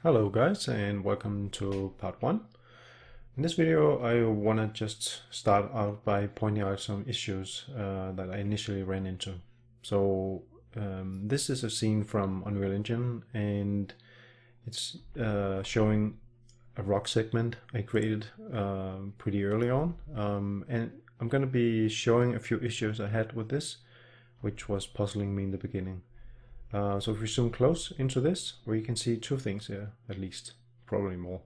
Hello guys, and welcome to part 1. In this video I want to just start out by pointing out some issues that I initially ran into. So this is a scene from Unreal Engine, and it's showing a rock segment I created pretty early on, and I'm going to be showing a few issues I had with this, which was puzzling me in the beginning. So if we zoom close into this, we can see two things here, at least, probably more.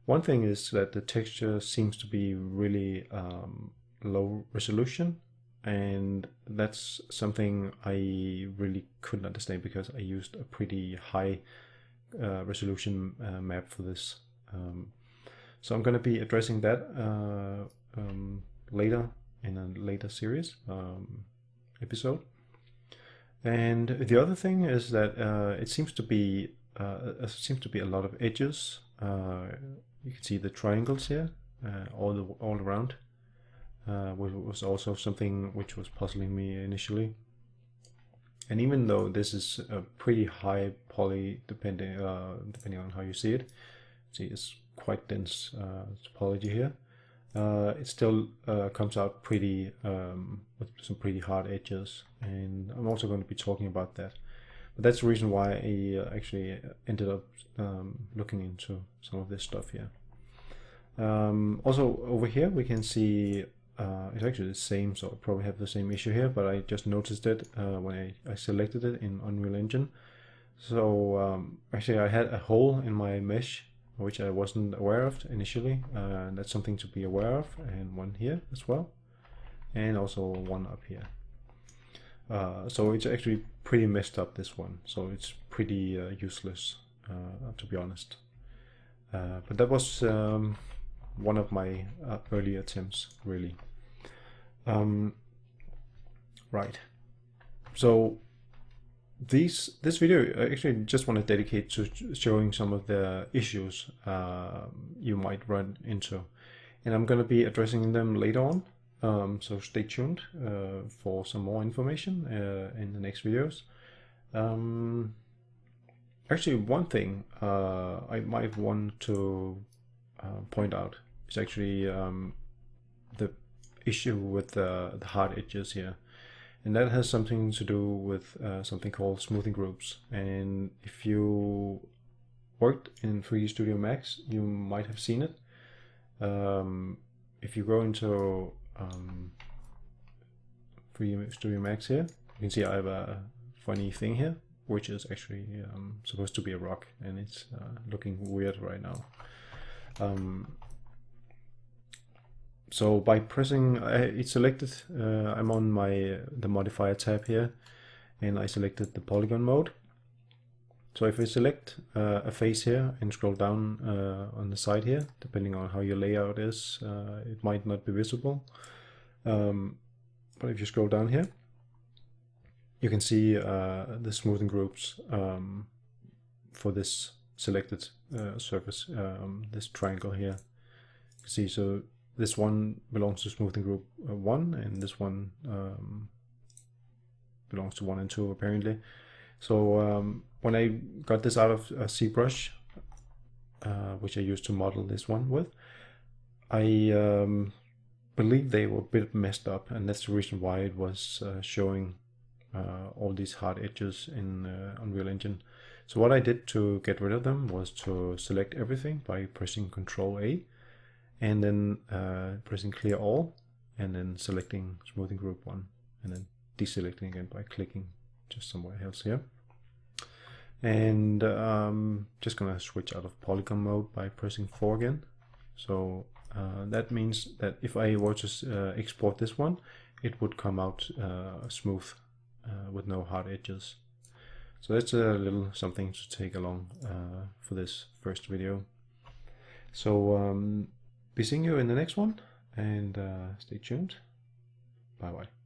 One thing is that the texture seems to be really low resolution, and that's something I really couldn't understand because I used a pretty high resolution map for this. So I'm going to be addressing that later in a later series episode. And the other thing is that it seems to be a lot of edges. You can see the triangles here all around, which was also something which was puzzling me initially. And even though this is a pretty high poly, depending on how you see it, see it's quite dense topology here. It still comes out pretty with some pretty hard edges, and I'm also going to be talking about that. But that's the reason why I actually ended up looking into some of this stuff here. Also over here we can see it's actually the same, so I probably have the same issue here, but I just noticed it when I selected it in Unreal Engine. So actually I had a hole in my mesh which I wasn't aware of initially. That's something to be aware of, and one here as well, and also one up here. So it's actually pretty messed up, this one, so it's pretty useless, to be honest. But that was one of my early attempts, really. Right, so this video I actually just want to dedicate to showing some of the issues you might run into, and I'm going to be addressing them later on, so stay tuned for some more information in the next videos. Actually, one thing I might want to point out is actually the issue with the hard edges here. And that has something to do with something called smoothing groups. And if you worked in 3D Studio Max, you might have seen it. If you go into 3D Studio Max here, you can see I have a funny thing here, which is actually supposed to be a rock, and it's looking weird right now. So by pressing, it's selected, I'm on the modifier tab here, and I selected the polygon mode. So if I select a face here and scroll down on the side here, depending on how your layout is, it might not be visible. But if you scroll down here, you can see the smoothing groups for this selected surface, this triangle here. You can see, so this one belongs to smoothing group 1, and this one belongs to 1 and 2 apparently. So when I got this out of ZBrush, which I used to model this one with, I believe they were a bit messed up, and that's the reason why it was showing all these hard edges in Unreal Engine. So what I did to get rid of them was to select everything by pressing Ctrl A, and then pressing clear all, and then selecting smoothing group 1, and then deselecting again by clicking just somewhere else here. And just gonna switch out of polygon mode by pressing 4 again. So that means that if I were to export this one, it would come out smooth with no hard edges. So that's a little something to take along for this first video. So be seeing you in the next one, and stay tuned. Bye bye.